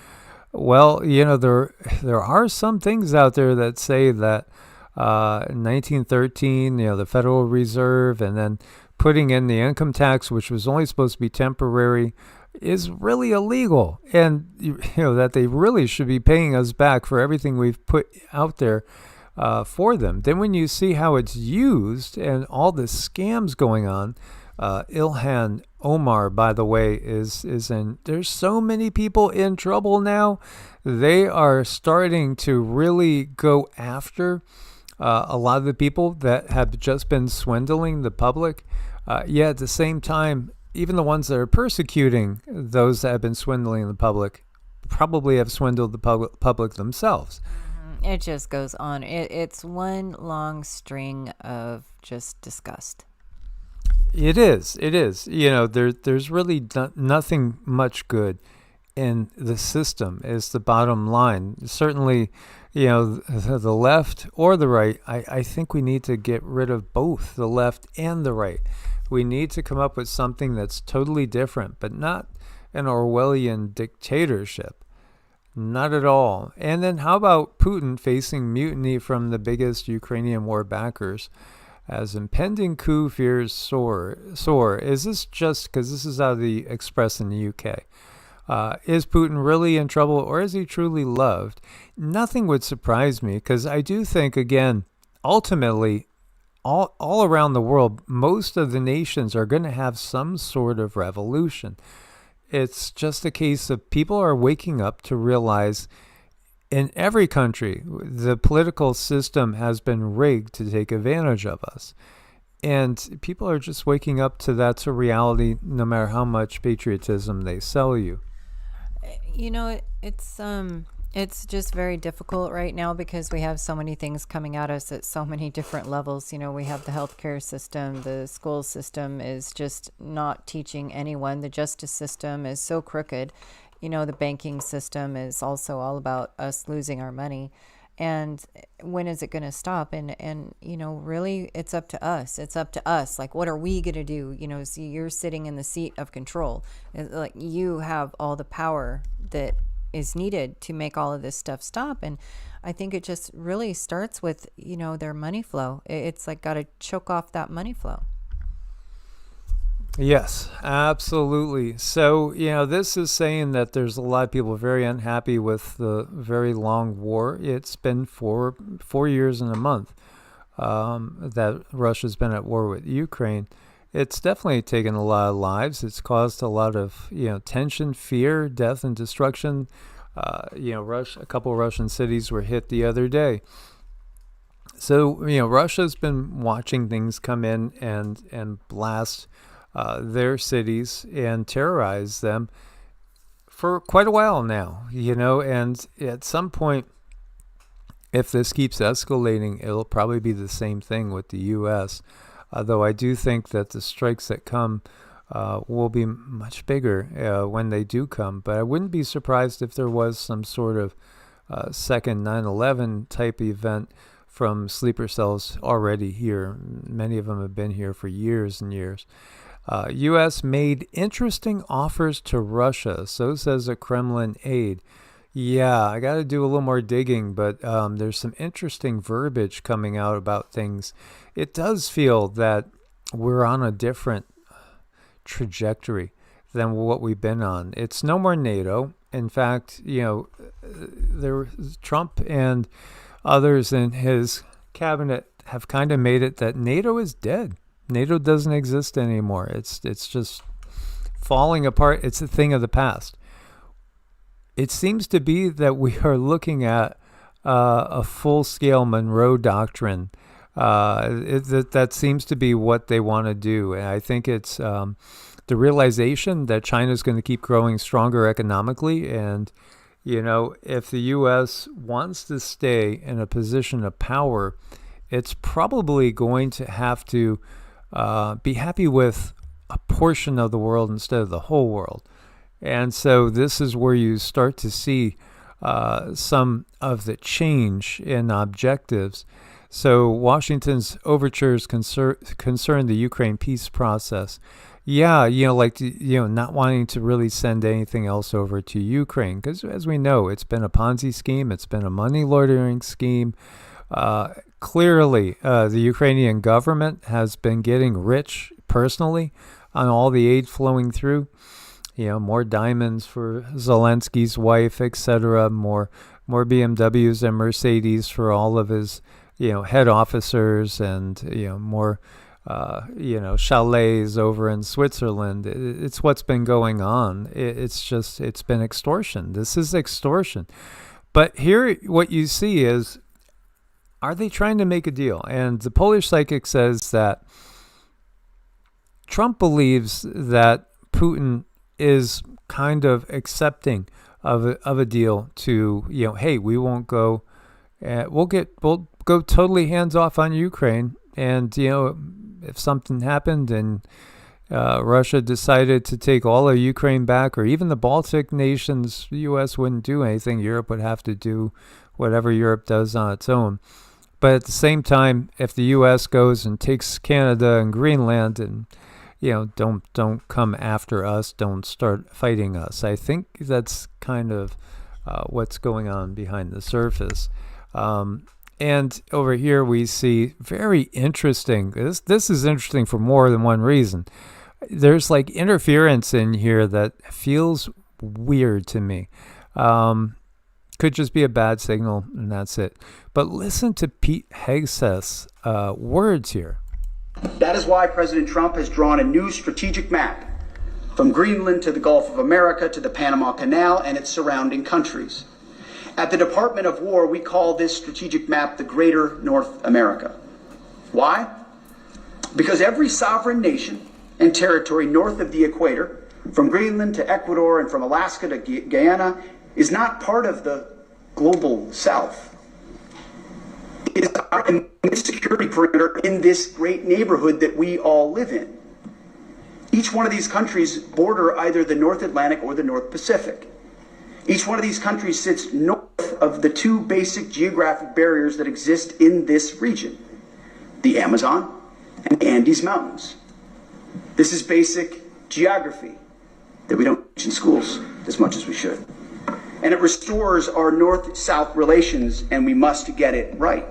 Well, there are some things out there that say that in 1913, the Federal Reserve, and then putting in the income tax, which was only supposed to be temporary, is really illegal, and that they really should be paying us back for everything we've put out there for them. Then when you see how it's used and all the scams going on, Ilhan Omar, by the way, is in. There's so many people in trouble now. They are starting to really go after a lot of the people that have just been swindling the public. Yet at the same time, even the ones that are persecuting those that have been swindling the public probably have swindled the public themselves. It just goes on. It's one long string of just disgust. It is. There's really nothing much good in the system is the bottom line. Certainly, the left or the right, I think we need to get rid of both the left and the right. We need to come up with something that's totally different, but not an Orwellian dictatorship. Not at all. And then how about Putin facing mutiny from the biggest Ukrainian war backers as impending coup fears soar? Is this just because this is out of the Express in the UK? Is Putin really in trouble, or is he truly loved? Nothing would surprise me, because I do think, again, ultimately, all around the world, most of the nations are going to have some sort of revolution. It's just a case of people are waking up to realize in every country, the political system has been rigged to take advantage of us. And people are just waking up to that's a reality, no matter how much patriotism they sell you. It's just very difficult right now because we have so many things coming at us at so many different levels. We have the healthcare system, the school system is just not teaching anyone. The justice system is so crooked. The banking system is also all about us losing our money. And when is it going to stop? And really, it's up to us. It's up to us. Like, what are we going to do? So you're sitting in the seat of control. Like, you have all the power that is needed to make all of this stuff stop. And I think it just really starts with, their money flow. It's like got to choke off that money flow. Yes, absolutely. So, this is saying that there's a lot of people very unhappy with the very long war. It's been 4 years and a month that Russia's been at war with Ukraine. It's definitely taken a lot of lives. It's caused a lot of, tension, fear, death, and destruction. A couple Russian cities were hit the other day. So, Russia's been watching things come in and blast their cities and terrorize them for quite a while now, and at some point, if this keeps escalating, it'll probably be the same thing with the U.S., though I do think that the strikes that come will be much bigger when they do come. But I wouldn't be surprised if there was some sort of second 9/11 type event from sleeper cells already here. Many of them have been here for years and years. U.S. made interesting offers to Russia, so says a Kremlin aide. Yeah, I got to do a little more digging, but there's some interesting verbiage coming out about things. It does feel that we're on a different trajectory than what we've been on. It's no more NATO. In fact, there Trump and others in his cabinet have kind of made it that NATO is dead. NATO doesn't exist anymore. It's just falling apart. It's a thing of the past. It seems to be that we are looking at a full-scale Monroe Doctrine. That seems to be what they want to do. And I think it's the realization that China is going to keep growing stronger economically. And, if the U.S. wants to stay in a position of power, it's probably going to have to be happy with a portion of the world instead of the whole world. And so this is where you start to see some of the change in objectives. So Washington's overtures concern the Ukraine peace process. Yeah, not wanting to really send anything else over to Ukraine, because as we know, it's been a Ponzi scheme. It's been a money laundering scheme. Clearly, the Ukrainian government has been getting rich personally on all the aid flowing through. More diamonds for Zelensky's wife, etc. More BMWs and Mercedes for all of his, head officers, and more, chalets over in Switzerland. It's what's been going on. It's been extortion. This is extortion. But here, what you see is, are they trying to make a deal? And the Polish psychic says that Trump believes that Putin is kind of accepting of a deal to, hey, we won't go, we'll go totally hands off on Ukraine. And, if something happened and Russia decided to take all of Ukraine back, or even the Baltic nations, the U.S. wouldn't do anything. Europe would have to do whatever Europe does on its own. But at the same time, if the U.S. goes and takes Canada and Greenland and don't come after us, don't start fighting us. I think that's kind of what's going on behind the surface. And over here we see very interesting. This is interesting for more than one reason. There's like interference in here that feels weird to me. Could just be a bad signal, and that's it. But listen to Pete Hegseth's words here. That is why President Trump has drawn a new strategic map from Greenland to the Gulf of America to the Panama Canal and its surrounding countries. At the Department of War, we call this strategic map the Greater North America. Why? Because every sovereign nation and territory north of the equator, from Greenland to Ecuador and from Alaska to Guyana, is not part of the global south. It is our security perimeter in this great neighborhood that we all live in. Each one of these countries border either the North Atlantic or the North Pacific. Each one of these countries sits north of the two basic geographic barriers that exist in this region, the Amazon and the Andes Mountains. This is basic geography that we don't teach in schools as much as we should. And it restores our north-south relations, and we must get it right.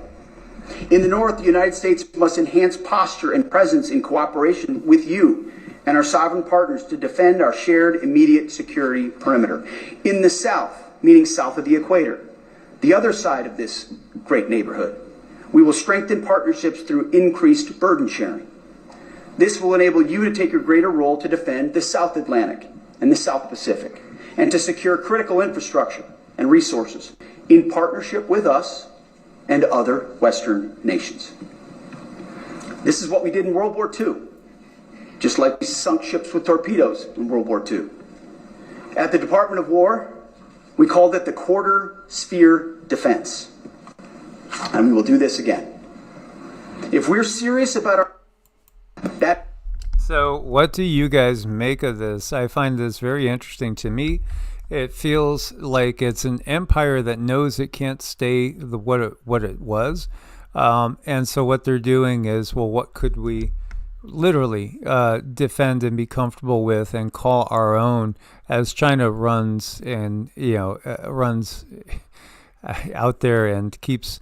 In the north, the United States must enhance posture and presence in cooperation with you and our sovereign partners to defend our shared immediate security perimeter. In the south, meaning south of the equator, the other side of this great neighborhood, we will strengthen partnerships through increased burden sharing. This will enable you to take your greater role to defend the South Atlantic and the South Pacific, and to secure critical infrastructure and resources in partnership with us and other Western nations. This is what we did in World War II, just like we sunk ships with torpedoes in World War II. At the Department of War, we called it the quarter sphere defense. And we will do this again. If we're serious about that. So what do you guys make of this? I find this very interesting. To me, it feels like it's an empire that knows it can't stay what it was. And so what they're doing is, well, what could we literally defend and be comfortable with and call our own, as China runs and runs out there and keeps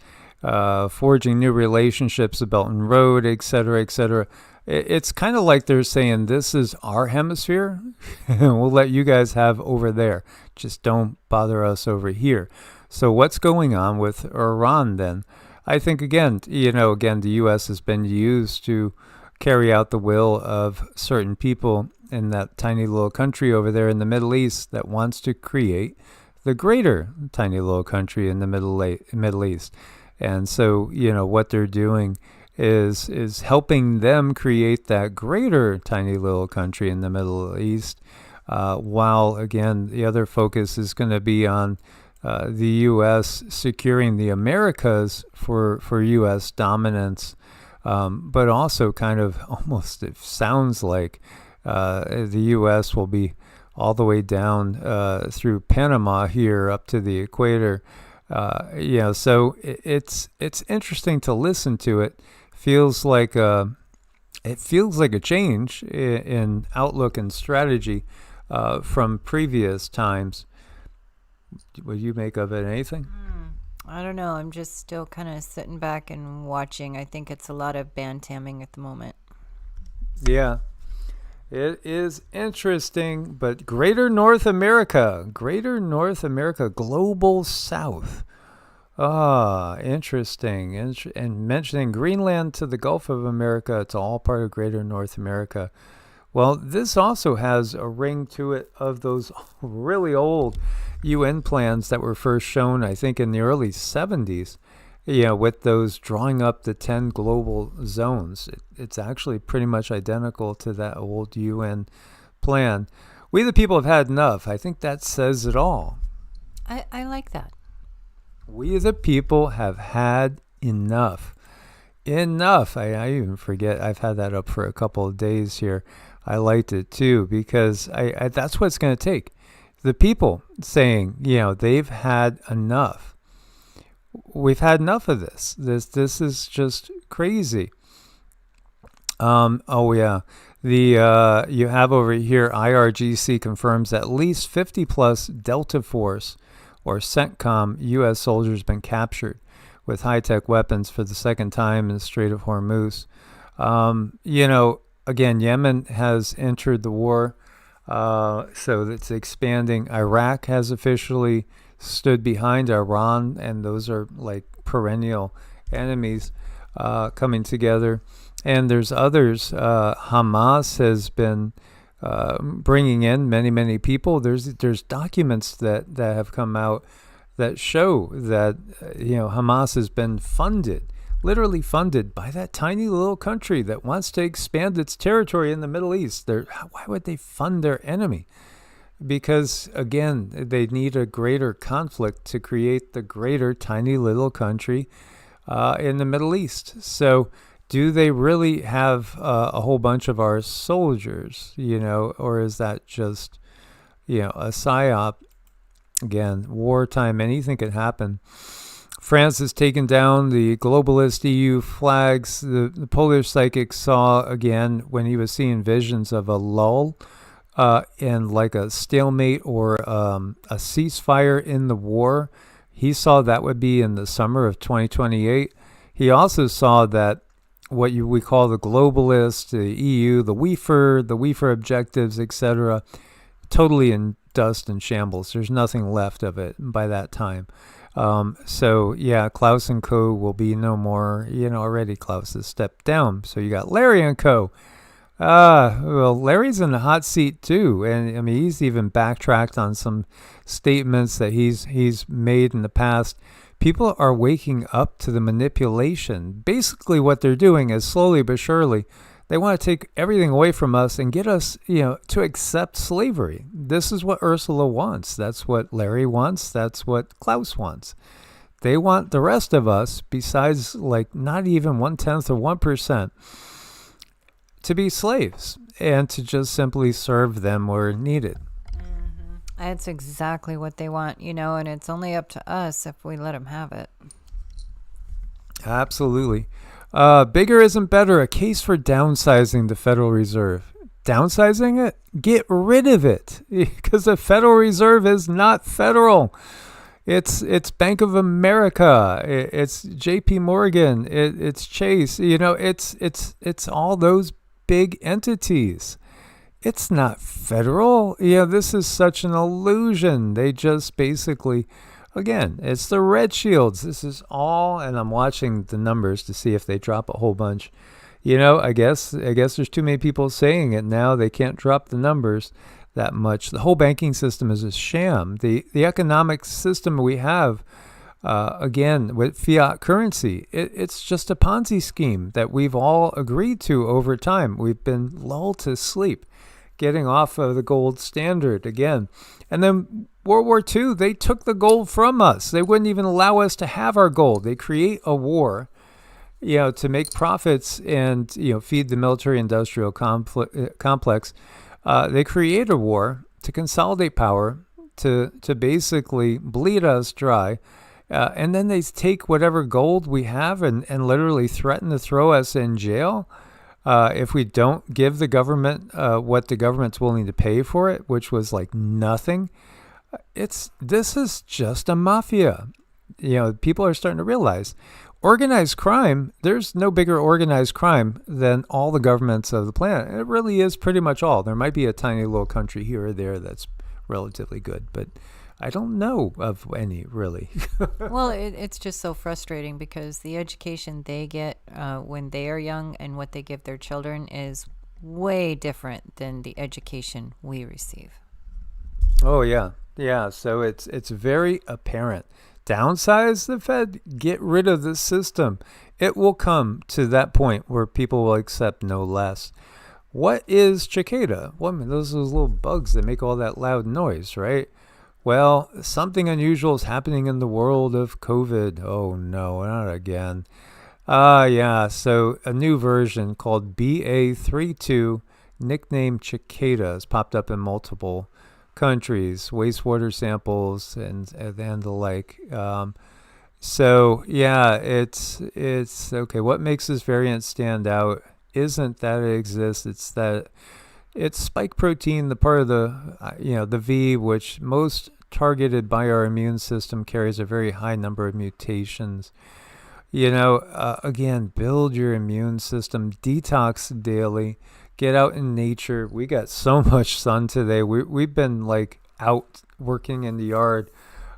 forging new relationships, the Belt and Road, et cetera, et cetera. It's kind of like they're saying, this is our hemisphere, and we'll let you guys have over there. Just don't bother us over here. So what's going on with Iran then? I think, again, the U.S. has been used to carry out the will of certain people in that tiny little country over there in the Middle East that wants to create the greater tiny little country in the Middle East. And so, what they're doing is helping them create that greater tiny little country in the Middle East, while, again, the other focus is going to be on the U.S. securing the Americas for U.S. dominance, but also kind of almost, it sounds like the U.S. will be all the way down through Panama here up to the equator. So it's interesting to listen to it. Feels like a change in outlook and strategy from previous times. What do you make of it? Anything? I don't know. I'm just still kind of sitting back and watching. I think it's a lot of bantamming at the moment. Yeah, it is interesting. But Greater North America, Global South. Interesting. And mentioning Greenland to the Gulf of America, it's all part of Greater North America. Well, this also has a ring to it of those really old UN plans that were first shown, I think, in the early 70s, with those drawing up the 10 global zones. It's actually pretty much identical to that old UN plan. We the people have had enough. I think that says it all. I like that. We the people have had enough. Enough. I even forget. I've had that up for a couple of days here. I liked it too, because I that's what it's going to take. The people saying, they've had enough. We've had enough of this. This is just crazy. The you have over here, IRGC confirms at least 50 plus Delta Force or CENTCOM U.S. soldiers been captured with high-tech weapons for the second time in the Strait of Hormuz. Again, Yemen has entered the war, so it's expanding. Iraq has officially stood behind Iran, and those are like perennial enemies coming together. And there's others. Hamas has been bringing in many people. There's documents that have come out that show that Hamas has been literally funded by that tiny little country that wants to expand its territory in the Middle East. Why would they fund their enemy? Because, again, they need a greater conflict to create the greater tiny little country in the Middle East. So do they really have a whole bunch of our soldiers, or is that just, a psyop? Again, wartime, anything could happen. France has taken down the globalist EU flags. The Polish psychic saw, again, when he was seeing visions of a lull and like a stalemate or a ceasefire in the war. He saw that would be in the summer of 2028. He also saw that what we call the globalists, the EU, the WEFR objectives, etc., totally in dust and shambles. There's nothing left of it by that time. Klaus and Co. will be no more. Already Klaus has stepped down. So you got Larry and Co. Larry's in the hot seat too, and he's even backtracked on some statements that he's made in the past. People are waking up to the manipulation. Basically, what they're doing is slowly but surely, they want to take everything away from us and get us, to accept slavery. This is what Ursula wants. That's what Larry wants. That's what Klaus wants. They want the rest of us, besides not even 1/10 or 1%, to be slaves and to just simply serve them where needed. That's exactly what they want, and it's only up to us if we let them have it. Absolutely. Bigger isn't better. A case for downsizing the Federal Reserve. Downsizing it? Get rid of it, because the Federal Reserve is not federal. It's Bank of America. It's J.P. Morgan. It's Chase. It's all those big entities. It's not federal. This is such an illusion. They just basically, again, it's the red shields. This is all, and I'm watching the numbers to see if they drop a whole bunch. I guess there's too many people saying it now. They can't drop the numbers that much. The whole banking system is a sham. The economic system we have, again, with fiat currency, it's just a Ponzi scheme that we've all agreed to over time. We've been lulled to sleep, getting off of the gold standard again. And then World War II, they took the gold from us. They wouldn't even allow us to have our gold. They create a war, to make profits and, feed the military-industrial complex. They create a war to consolidate power, to basically bleed us dry. And then they take whatever gold we have and literally threaten to throw us in jail if we don't give the government what the government's willing to pay for it, which was like nothing. This is just a mafia. People are starting to realize organized crime, there's no bigger organized crime than all the governments of the planet. It really is pretty much all. There might be a tiny little country here or there that's relatively good, but I don't know of any, really. Well, it's just so frustrating because the education they get when they are young and what they give their children is way different than the education we receive. Oh, yeah. Yeah, so it's very apparent. Downsize the Fed, get rid of the system. It will come to that point where people will accept no less. What is cicada? Well, those are those little bugs that make all that loud noise, right? Well, something unusual is happening in the world of COVID. Oh, no, not again. Yeah, so a new version called BA32, nicknamed cicada, has popped up in multiple countries, wastewater samples and the like. So yeah, it's okay. What makes this variant stand out isn't that it exists, it's that it's spike protein, the part of the V, which most targeted by our immune system, carries a very high number of mutations. Again, build your immune system, detox daily. Get out in nature. We got so much sun today. We've been like out working in the yard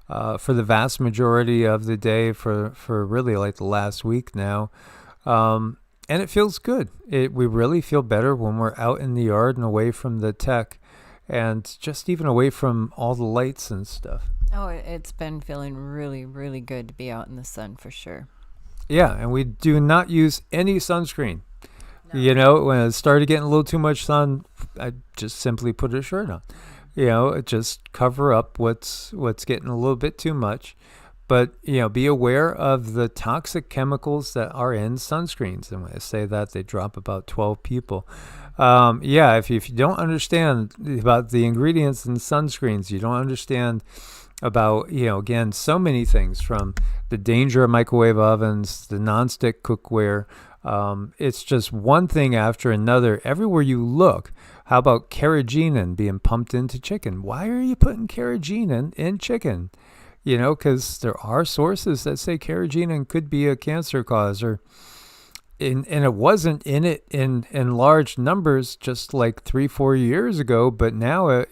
for the vast majority of the day for really like the last week now. And it feels good. We really feel better when we're out in the yard and away from the tech and just even away from all the lights and stuff. Oh, it's been feeling really, really good to be out in the sun for sure. Yeah, and we do not use any sunscreen. No. When it started getting a little too much sun, I just simply put a shirt on. Just cover up what's getting a little bit too much. But, be aware of the toxic chemicals that are in sunscreens. And when I say that, they drop about 12 people. If you don't understand about the ingredients in sunscreens, you don't understand about, again, so many things, from the danger of microwave ovens, the nonstick cookware. It's just one thing after another. Everywhere you look, how about carrageenan being pumped into chicken? Why are you putting carrageenan in chicken? Because there are sources that say carrageenan could be a cancer cause, and it wasn't in it in large numbers just like 3-4 years ago. But now,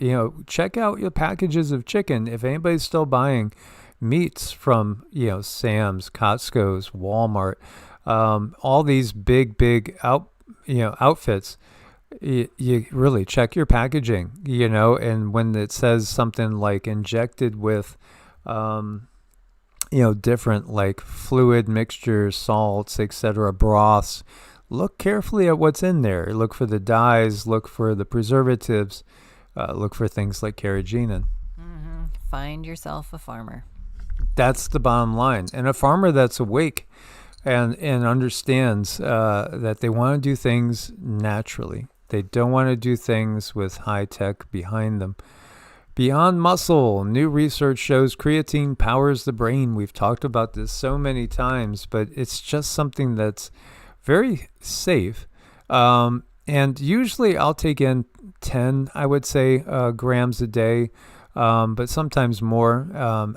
check out your packages of chicken. If anybody's still buying meats from, Sam's, Costco's, Walmart, all these big outfits, you really check your packaging, and when it says something like injected with, different like fluid mixtures, salts, etc., broths, look carefully at what's in there. Look for the dyes, look for the preservatives, look for things like carrageenan. Mm-hmm. Find yourself a farmer. That's the bottom line. And a farmer that's awake and understands that they want to do things naturally. They don't want to do things with high tech behind them. Beyond muscle, new research shows creatine powers the brain. We've talked about this so many times, but it's just something that's very safe. And usually I'll take in 10, I would say, grams a day, but sometimes more.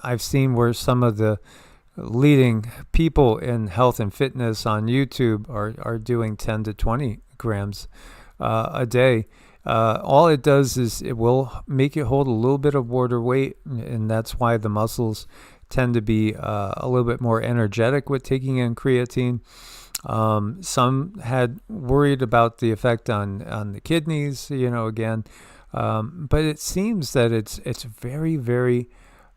I've seen where some of the leading people in health and fitness on YouTube are doing 10 to 20 grams a day. All it does is it will make you hold a little bit of water weight, and that's why the muscles tend to be a little bit more energetic with taking in creatine. Some had worried about the effect on the kidneys, again. But it seems that it's very, very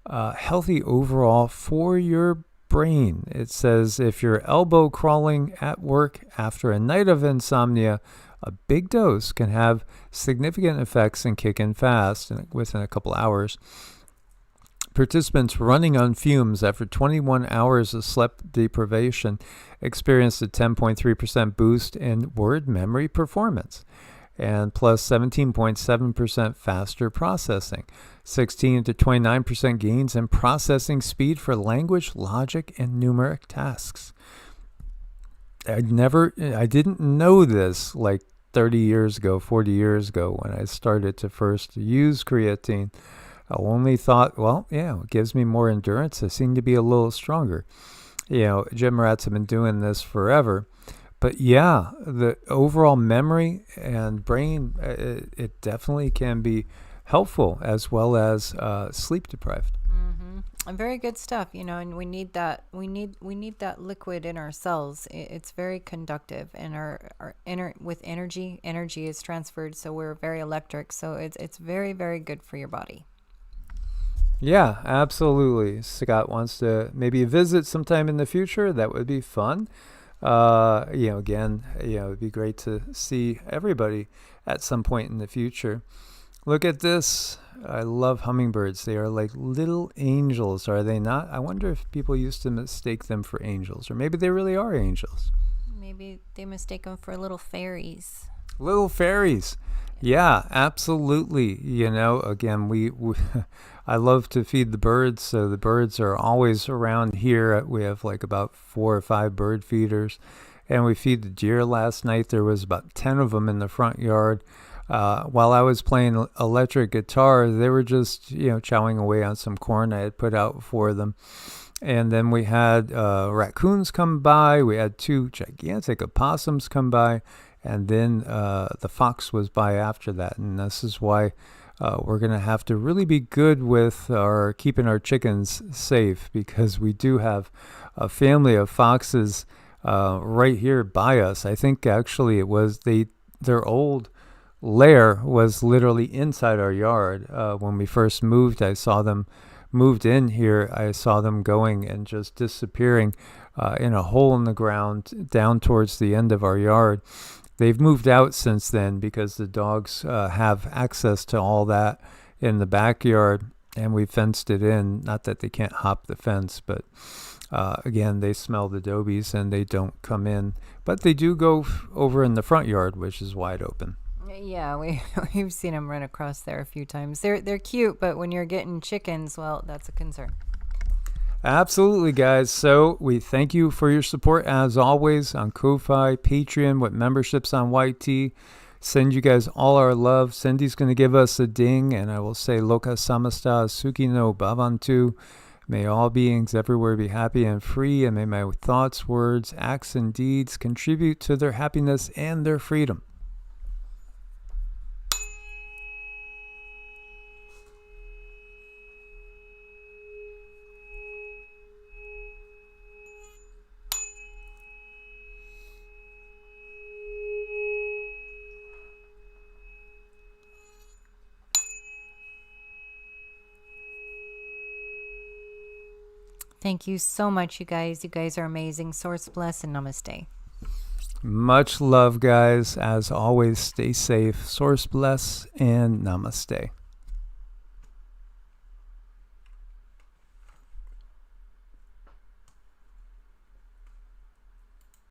healthy overall for your brain. It says if you're elbow crawling at work after a night of insomnia, a big dose can have significant effects and kick in fast within a couple hours. Participants running on fumes after 21 hours of sleep deprivation experienced a 10.3% boost in word memory performance, and plus 17.7% faster processing, 16 to 29% gains in processing speed for language, logic, and numeric tasks. I didn't know this like 30 years ago, 40 years ago when I started to first use creatine. I only thought, well, yeah, it gives me more endurance. I seem to be a little stronger. Gym rats have been doing this forever. But yeah, the overall memory and brain, it definitely can be helpful as well as sleep deprived. And very good stuff, and we need that. We need that liquid in our cells. It's very conductive, and with energy is transferred, so we're very electric. So it's very, very good for your body. Yeah, absolutely. Scott wants to maybe visit sometime in the future. That would be fun. Again, it'd be great to see everybody at some point in the future. Look at this. I love hummingbirds. They are like little angels, are they not? I wonder if people used to mistake them for angels, or maybe they really are angels. Maybe they mistake them for little fairies. Little fairies. Yeah, absolutely. Again, we I love to feed the birds, so the birds are always around here. We have like about 4 or 5 bird feeders, and we feed the deer. Last night there was about 10 of them in the front yard. While I was playing electric guitar, they were just, chowing away on some corn I had put out for them. And then we had raccoons come by. We had 2 gigantic opossums come by. And then the fox was by after that. And this is why we're going to have to really be good with keeping our chickens safe, because we do have a family of foxes right here by us. I think actually it was their old lair was literally inside our yard. When we first moved, moved in here, I saw them going and just disappearing in a hole in the ground down towards the end of our yard. They've moved out since then because the dogs have access to all that in the backyard, and we fenced it in. Not that they can't hop the fence, but again, they smell the dobies and they don't come in. But they do go over in the front yard, which is wide open. Yeah, we've seen them run across there a few times. They're cute, but when you're getting chickens, well, that's a concern. Absolutely, guys. So we thank you for your support as always on Ko-Fi, Patreon, with memberships on YT. Send you guys all our love. Cindy's going to give us a ding, and I will say Loka Samasta Suki no Bhavantu. May all beings everywhere be happy and free, and may my thoughts, words, acts, and deeds contribute to their happiness and their freedom. Thank you so much, you guys. You guys are amazing. Source bless and namaste. Much love, guys. As always, stay safe. Source bless and namaste.